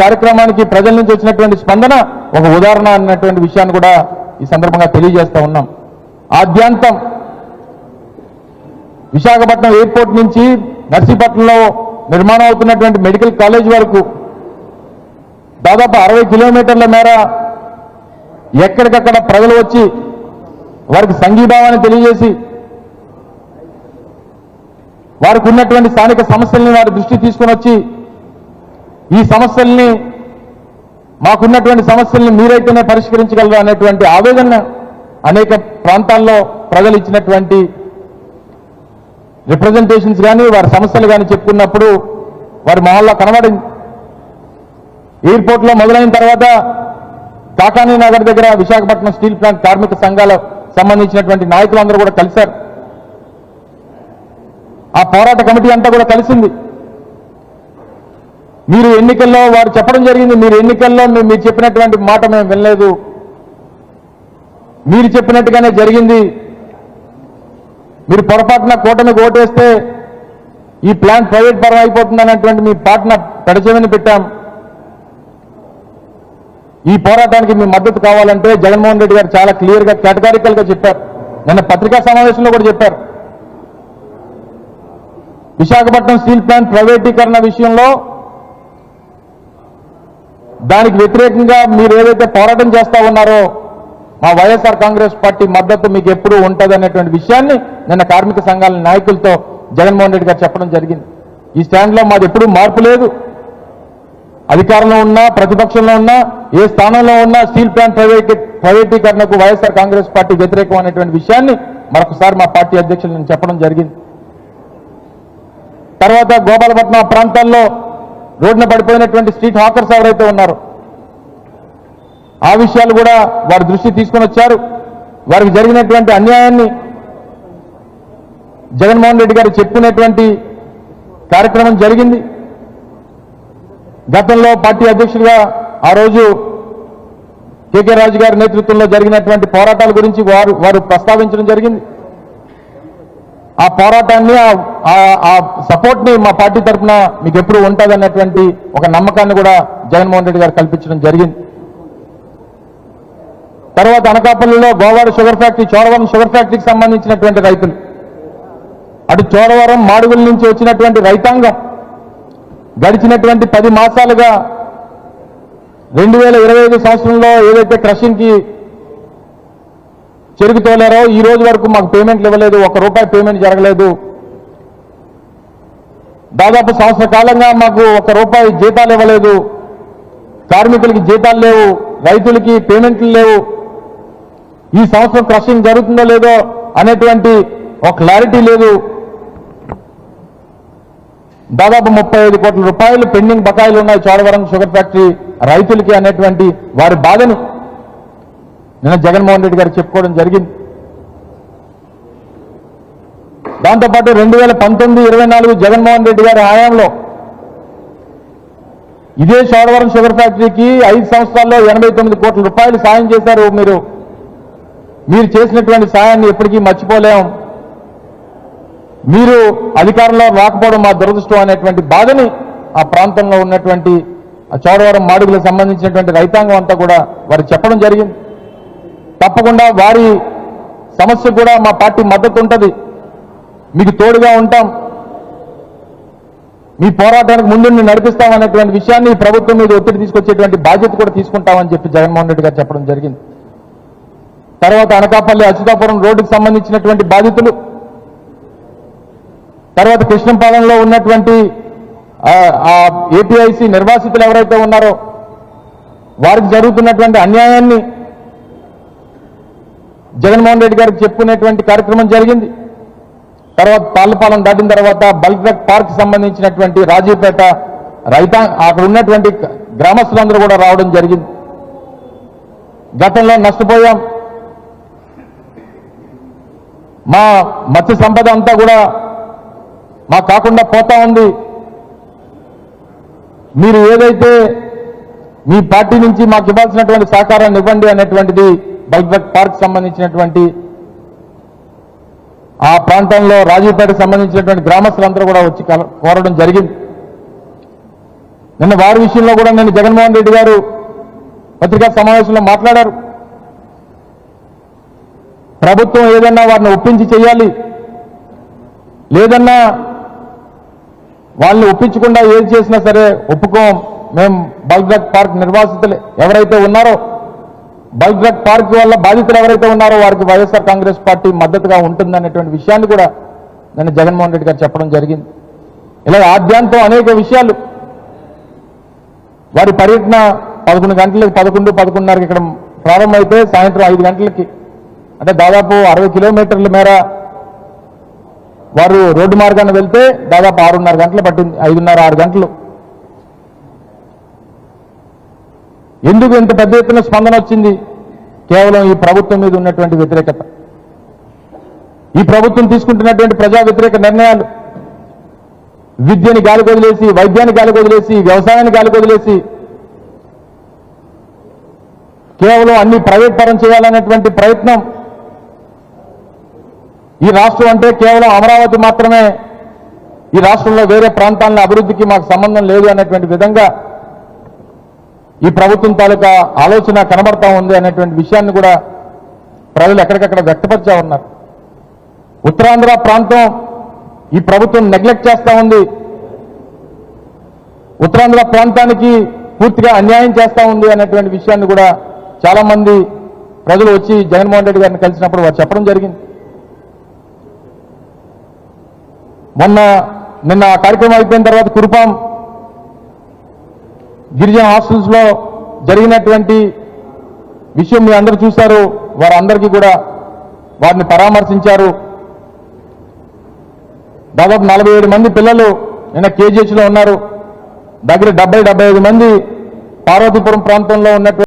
కార్యక్రమానికి ప్రజల నుంచి వచ్చినటువంటి స్పందన ఒక ఉదాహరణ అన్నటువంటి విషయాన్ని కూడా ఈ సందర్భంగా తెలియజేస్తా ఉన్నాం. ఆద్యాంతం విశాఖపట్నం ఎయిర్పోర్ట్ నుంచి నర్సీపట్నంలో నిర్మాణం అవుతున్నటువంటి మెడికల్ కాలేజ్ వరకు దాదాపు 60 కిలోమీటర్ల మేర ఎక్కడికక్కడ ప్రజలు వచ్చి వారికి సంఘీభావాన్ని తెలియజేసి వారికి ఉన్నటువంటి స్థానిక సమస్యల్ని వారి దృష్టి తీసుకుని వచ్చి ఈ సమస్యల్ని మాకున్నటువంటి సమస్యల్ని మీరైతేనే పరిష్కరించగలరు అనేటువంటి ఆవేదన అనేక ప్రాంతాల్లో ప్రజలు ఇచ్చినటువంటి రిప్రజెంటేషన్స్ కానీ వారి సమస్యలు కానీ చెప్పుకున్నప్పుడు వారి మొహంలో కనబడింది. ఎయిర్పోర్ట్లో మొదలైన తర్వాత కాకానీ నగర్ దగ్గర విశాఖపట్నం స్టీల్ ప్లాంట్ కార్మిక సంఘాల సంబంధించినటువంటి నాయకులందరూ కూడా కలిశారు. ఆ పోరాట కమిటీ అంతా కూడా కలిసింది. మీరు ఎన్నికల్లో వారు చెప్పడం జరిగింది, మీరు ఎన్నికల్లో మీరు చెప్పినటువంటి మాట మేము వినలేదు, మీరు చెప్పినట్టుగానే జరిగింది, మీరు పొరపాటున కూటమికి ఓటేస్తే ఈ ప్లాంట్ ప్రైవేట్ పరం అయిపోతుంది అన్నటువంటి మీ పాటన పెడచెవిని పెట్టాం. ఈ పోరాటానికి మీ మద్దతు కావాలంటే జగన్మోహన్ రెడ్డి గారు చాలా క్లియర్గా కేటగారికల్గా చెప్పారు. నిన్న పత్రికా సమావేశంలో కూడా చెప్పారు. విశాఖపట్నం స్టీల్ ప్లాంట్ ప్రైవేటీకరణ విషయంలో దానికి వ్యతిరేకంగా మీరు ఏదైతే పోరాటం చేస్తా ఉన్నారో మా వైఎస్ఆర్ కాంగ్రెస్ పార్టీ మద్దతు మీకు ఎప్పుడూ ఉంటుంది అనేటువంటి విషయాన్ని నిన్న కార్మిక సంఘాల నాయకులతో జగన్మోహన్ రెడ్డి గారు చెప్పడం జరిగింది. ఈ స్టాండ్లో మాది ఎప్పుడూ మార్పు లేదు. అధికారంలో ఉన్నా ప్రతిపక్షంలో ఉన్నా ఏ స్థానంలో ఉన్నా స్టీల్ ప్లాంట్ ప్రైవేటీకరణకు వైఎస్ఆర్ కాంగ్రెస్ పార్టీ వ్యతిరేకం అనేటువంటి విషయాన్ని మరొకసారి మా పార్టీ అధ్యక్షులు నేను చెప్పడం జరిగింది. తర్వాత గోపాలపట్నం ప్రాంతాల్లో రోడ్డున పడిపోయినటువంటి స్ట్రీట్ హాకర్స్ ఎవరైతే ఉన్నారో ఆ విషయాలు కూడా వారి దృష్టి తీసుకొని వచ్చారు. వారికి జరిగినటువంటి అన్యాయాన్ని జగన్మోహన్ రెడ్డి గారు చెప్పుకునేటువంటి కార్యక్రమం జరిగింది. గతంలో పార్టీ అధ్యక్షుడిగా ఆ రోజు కేకే రాజు గారి నేతృత్వంలో జరిగినటువంటి పోరాటాల గురించి వారు ప్రస్తావించడం జరిగింది. ఆ పోరాటాన్ని ఆ సపోర్ట్ ని మా పార్టీ తరఫున మీకు ఎప్పుడు ఉంటుందన్నటువంటి ఒక నమ్మకాన్ని కూడా జగన్మోహన్ రెడ్డి గారు కల్పించడం జరిగింది. తర్వాత అనకాపల్లిలో Govada sugar factory, Chodavaram sugar ఫ్యాక్టరీకి సంబంధించినటువంటి రైతులు, అటు చోడవరం మాడుగుల నుంచి వచ్చినటువంటి రైతాంగం గడిచినటువంటి 10 మాసాలుగా 2025 సంవత్సరంలో ఏదైతే క్రషింగ్ కి చెరుకు తోలారో ఈ రోజు వరకు మాకు పేమెంట్లు ఇవ్వలేదు, ₹1 పేమెంట్ జరగలేదు. దాదాపు సంవత్సర కాలంగా మాకు ₹1 జీతాలు ఇవ్వలేదు, కార్మికులకి జీతాలు లేవు, రైతులకి పేమెంట్లు లేవు. ఈ సంవత్సరం క్రషింగ్ జరుగుతుందో లేదో అనేటువంటి ఒక క్లారిటీ లేదు. దాదాపు ₹35 కోట్ల పెండింగ్ బకాయిలు ఉన్నాయి చోడవరం షుగర్ ఫ్యాక్టరీ రైతులకి అనేటువంటి వారి బాధని నిన్న జగన్మోహన్ రెడ్డి గారు చెప్పుకోవడం జరిగింది. దాంతోపాటు 2019-24 జగన్మోహన్ రెడ్డి గారి హయాంలో ఇదే చోడవరం షుగర్ ఫ్యాక్టరీకి 5 సంవత్సరాల్లో ₹89 కోట్ల సాయం చేశారు. మీరు చేసినటువంటి సాయాన్ని ఎప్పటికీ మర్చిపోలేం. మీరు అధికారంలో రాకపోవడం మా దురదృష్టం అనేటువంటి బాధని ఆ ప్రాంతంలో ఉన్నటువంటి ఆ చోడవరం మాడుగులకు సంబంధించినటువంటి రైతాంగం అంతా కూడా వారు చెప్పడం జరిగింది. తప్పకుండా వారి సమస్య కూడా మా పార్టీ మద్దతు ఉంటుంది, మీకు తోడుగా ఉంటాం, మీ పోరాటానికి ముందుండి నడిపిస్తామనేటువంటి విషయాన్ని ప్రభుత్వం మీద ఒత్తిడి తీసుకొచ్చేటువంటి బాధ్యత కూడా తీసుకుంటామని చెప్పి జగన్మోహన్ రెడ్డి గారు చెప్పడం జరిగింది. తర్వాత అనకాపల్లి అచ్యుతాపురం రోడ్డుకు సంబంధించినటువంటి బాధితులు, తర్వాత కృష్ణంపాలెంలో ఉన్నటువంటి ఏపీఐసి నిర్వాసితులు ఎవరైతే ఉన్నారో వారికి జరుగుతున్నటువంటి అన్యాయాన్ని జగన్మోహన్ రెడ్డి గారికి చెప్పుకునేటువంటి కార్యక్రమం జరిగింది. తర్వాత తాళ్లపాలెం దాటిన తర్వాత బల్క్ డ్రగ్ పార్క్ సంబంధించినటువంటి రాజీపేట అక్కడ ఉన్నటువంటి గ్రామస్తులందరూ కూడా రావడం జరిగింది. గతంలో నష్టపోయాం, మా మత్స్య సంపద అంతా కూడా మాకు కాకుండా పోతా ఉంది, మీరు ఏదైతే మీ పార్టీ నుంచి మాకు ఇవ్వాల్సినటువంటి సహకారాన్ని ఇవ్వండి అనేటువంటిది బల్క్ డ్రగ్ పార్క్ సంబంధించినటువంటి ఆ ప్రాంతంలో రాజీపేటకు సంబంధించినటువంటి గ్రామస్తులందరూ కూడా వచ్చి కోరడం జరిగింది. నిన్న వారి విషయంలో కూడా నిన్న జగన్మోహన్ రెడ్డి గారు పత్రికా సమావేశంలో మాట్లాడారు. ప్రభుత్వం ఏదన్నా వారిని ఒప్పించి చేయాలి, లేదన్నా వాళ్ళని ఒప్పించకుండా ఏది చేసినా సరే ఒప్పుకోం. మేము బల్క్ డ్రగ్ పార్క్ నిర్వాసితులు ఎవరైతే ఉన్నారో, బల్క్ డ్రగ్ పార్క్ వల్ల బాధితులు ఎవరైతే ఉన్నారో వారికి వైఎస్ఆర్ కాంగ్రెస్ పార్టీ మద్దతుగా ఉంటుందనేటువంటి విషయాన్ని కూడా నిన్న జగన్మోహన్ రెడ్డి గారు చెప్పడం జరిగింది. ఇలా ఆద్యాంతం అనేక విషయాలు. వారి పర్యటన 11 గంటలకు 11:30కి ఇక్కడ ప్రారంభమైతే సాయంత్రం 5 గంటలకి, అంటే దాదాపు 60 కిలోమీటర్ల మేర వారు రోడ్డు మార్గాన్ని వెళ్తే దాదాపు 6:30 గంటలు పట్టింది, 5:30-6 గంటలు. ఎందుకు ఇంత పెద్ద ఎత్తున స్పందన వచ్చింది? కేవలం ఈ ప్రభుత్వం మీద ఉన్నటువంటి వ్యతిరేకత, ఈ ప్రభుత్వం తీసుకుంటున్నటువంటి ప్రజా వ్యతిరేక నిర్ణయాలు, విద్యని గాలికి వదిలేసి, వైద్యాన్ని గాలికి వదిలేసి, వ్యవసాయాన్ని గాలికి వదిలేసి కేవలం అన్ని ప్రైవేట్ పరం చేయాలనేటువంటి ప్రయత్నం. ఈ రాష్ట్రం అంటే కేవలం అమరావతి మాత్రమే, ఈ రాష్ట్రంలో వేరే ప్రాంతాల అభివృద్ధికి మాకు సంబంధం లేదు అనేటువంటి విధంగా ఈ ప్రభుత్వం తాలూకా ఆలోచన కనబడతా ఉంది అనేటువంటి విషయాన్ని కూడా ప్రజలు ఎక్కడికక్కడ వ్యక్తపరిచా ఉన్నారు. ఉత్తరాంధ్ర ప్రాంతం ఈ ప్రభుత్వం నెగ్లెక్ట్ చేస్తా ఉంది, ఉత్తరాంధ్ర ప్రాంతానికి పూర్తిగా అన్యాయం చేస్తా ఉంది అనేటువంటి విషయాన్ని కూడా చాలా మంది ప్రజలు వచ్చి జగన్మోహన్ రెడ్డి గారిని కలిసినప్పుడు వారు చెప్పడం జరిగింది. నిన్న కార్యక్రమం అయిపోయిన తర్వాత కురుపాం గిరిజన హాస్టల్స్ లో జరిగినటువంటి విషయం మీ అందరూ చూశారు. వారందరికీ కూడా వారిని పరామర్శించారు. దాదాపు 47 మంది పిల్లలు నిన్న కేజీహెచ్లో ఉన్నారు. దగ్గర 70-75 మంది పార్వతీపురం ప్రాంతంలో ఉన్నటువంటి